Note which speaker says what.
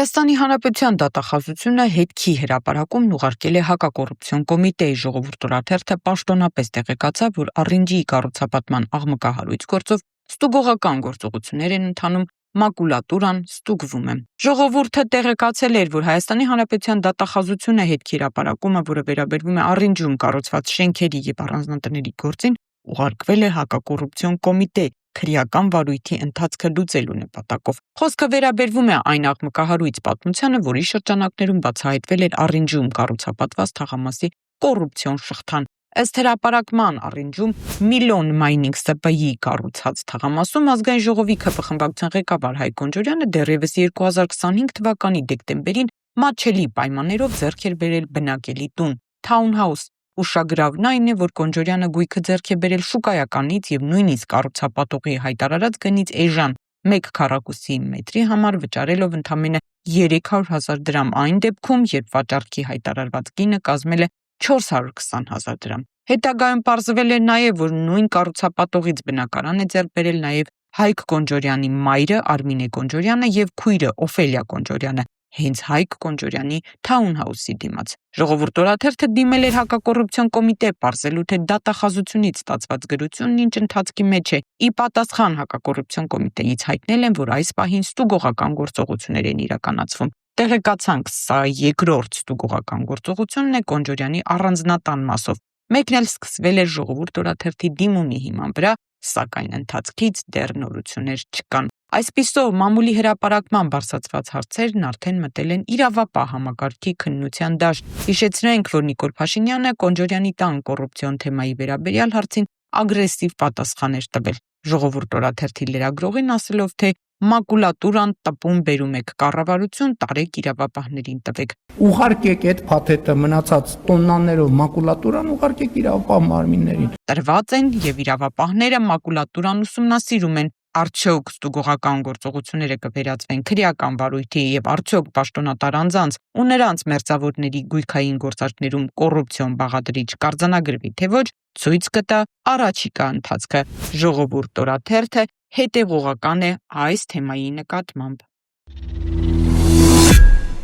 Speaker 1: Հայաստանի Հանրապետության դատախազությունը հետքի հրապարակումն ուղարկել է հակակոռուպցիոն կոմիտեի ժողովուրդ օրաթերթը պաշտոնապես տեղեկացավ, որ առինջի կառուցապատման աղմկահարույց գործով ստուգողական գործողություններ են ընթանում, մակուլատուրան ստուգվում է։ Ժողովուրդը տեղեկացել էր, որ Հայաստանի Հանրապետության դատախազությունը հետքի հրապարակումը, որը վերաբերվում է առինջում կառուցված շենքերի եւ առանձնատների գործին, ուղարկվել է հակակոռուպցիոն կոմիտե քրեական վարույթի ընթացքը լուծելու նպատակով։ Խոսքը վերաբերվում է այն աղմկահարույց պատմությանը, որի շրջանակներում բացահայտվել էր առինջում կառուցապատված թաղամասի կոռուպցիոն շղթան։ Ըստ հրապարակման առինջում Միլոն Մայնինգ ՍՊ-ի կառուցած թաղամասում Ազգային ժողովի ՔՊ խմբակցության ղեկավար Հայկ Գոնջորյանը դեռևս 2025 թվականի դեկտեմբերին մատչելի պայմաններով ձեռք էր բերել բնակելի տուն, թաունհաուս։ Ուշագրավն այն է, որ Գոնջորյանը գույքը ձեռք է բերել շուկայականից եւ նույնիսկ կառուցապատողի հայտարարած գնից էժան 1 քառակուսի մետրի համար վճարելով ընդամենը 300,000 դրամ այն դեպքում, երբ վաճառքի հայտարարված գինը կազմել է 420,000 դրամ։ Հետագայում պարզվել է նաև, որ նույն կառուցապատողից բնակարան է ձեռք բերել նաև Հայկ Գոնջորյանի մայրը Արմինե Գոնջորյանը եւ քույրը Օֆելիա Գոնջորյանը, հենց Հայկ Գոնջորյանի թաունհաուսի դիմաց։ Ժողովուրդ օրաթերթը դիմել էր հակակոռուպցիոն կոմիտե պարզելու, թե դատախազությունից ստացված գրությունն ինչ ընթացքի մեջ է։ Ի պատասխան հակակոռուպցիոն կոմիտեից հայտնել են, որ այս պահին ստուգողական գործողություններ են իրականացվում։ Տեղեկացանք, սա երկրորդ ստուգողական գործողությունն է Գոնջորյանի առանձնատան մասով։ Մեկն էլ սկսվել էր ժողովուրդ օրաթերթի դիմումի հիման վրա, սակայն ընթացքից դեռ նորություններ չկան։ Այսպիսով, մամուլի հրապարակման բարձրացված հարցերն արդեն մտել են իրավապահ համակարգի քննության դաշտ։ Հիշեցնենք, որ Նիկոլ Փաշինյանը Գոնջորյանի տան կոռուպցիոն թեմայի վերաբերյալ հարցին ագրեսիվ պատասխան էր տվել։ Ժողովուրդ օրաթերթի լրագրողին ասելով, թե մակուլատուրան տպում բերում եք կառավարություն, տարեք իրավապահներին տվեք։
Speaker 2: Ուղարկեք այդ փաթեթը մնացած տոննաներով մակուլատուրան, ուղարկեք իրավապահ մարմիններին։
Speaker 1: Տրված են եւ իրավապահները մակուլատուրան ուսումնասիրում են։ Արդյոք ստուգողական գործողությունները կվերածվեն քրեական վարույթի եւ արդյոք պաշտոնատար անձանց ու նրանց մերձավորների գույքային գործարքներում կոռուպցիոն բաղադրիչ կարձանագրվի, թե ոչ, ցույց կտա առաջիկա ընթացքը։ Ժողովուրդ օրաթերթը հետևողական է այս թեմայի նկատմամբ։